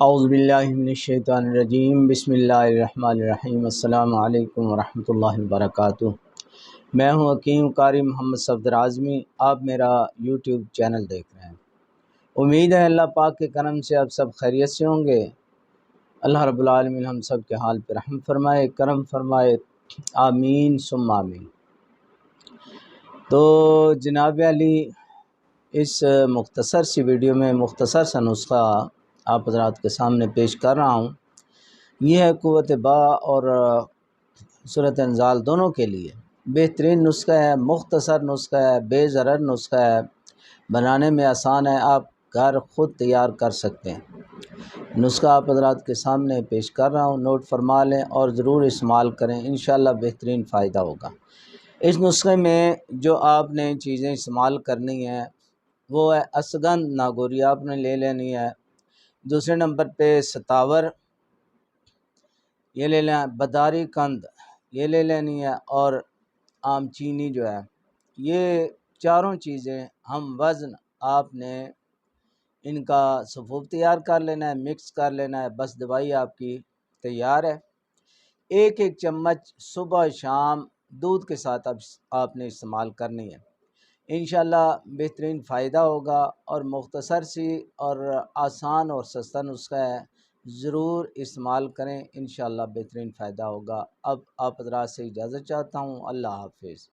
اعوذ باللہ من الشیطان الرجیم، بسم اللہ الرحمن الرحیم۔ السلام علیکم ورحمۃ اللہ وبرکاتہ۔ میں ہوں حکیم قاری محمد صفدر اعظمی۔ آپ میرا یوٹیوب چینل دیکھ رہے ہیں۔ امید ہے اللہ پاک کے کرم سے آپ سب خیریت سے ہوں گے۔ اللہ رب العالمین ہم سب کے حال پر رحم فرمائے، کرم فرمائے، آمین ثم آمین۔ تو جناب علی، اس مختصر سی ویڈیو میں مختصر سا نسخہ آپ حضرات کے سامنے پیش کر رہا ہوں۔ یہ ہے قوت با اور صورت انزال دونوں کے لیے بہترین نسخہ ہے، مختصر نسخہ ہے، بے ضرر نسخہ ہے، بنانے میں آسان ہے، آپ گھر خود تیار کر سکتے ہیں۔ نسخہ آپ حضرات کے سامنے پیش کر رہا ہوں، نوٹ فرما لیں اور ضرور استعمال کریں، انشاءاللہ بہترین فائدہ ہوگا۔ اس نسخے میں جو آپ نے چیزیں استعمال کرنی ہیں وہ ہے اسگند ناگوری آپ نے لے لینی ہے، دوسرے نمبر پہ ستاور یہ لے لیں، بداری کند یہ لے لینی ہے، اور عام چینی جو ہے، یہ چاروں چیزیں ہم وزن آپ نے ان کا صفوف تیار کر لینا ہے، مکس کر لینا ہے، بس دوائی آپ کی تیار ہے۔ ایک ایک چمچ صبح شام دودھ کے ساتھ آپ نے استعمال کرنی ہے، انشاءاللہ بہترین فائدہ ہوگا، اور مختصر سی اور آسان اور سستا نسخہ ہے، ضرور استعمال کریں، انشاءاللہ بہترین فائدہ ہوگا۔ اب آپ حضرات سے اجازت چاہتا ہوں، اللہ حافظ۔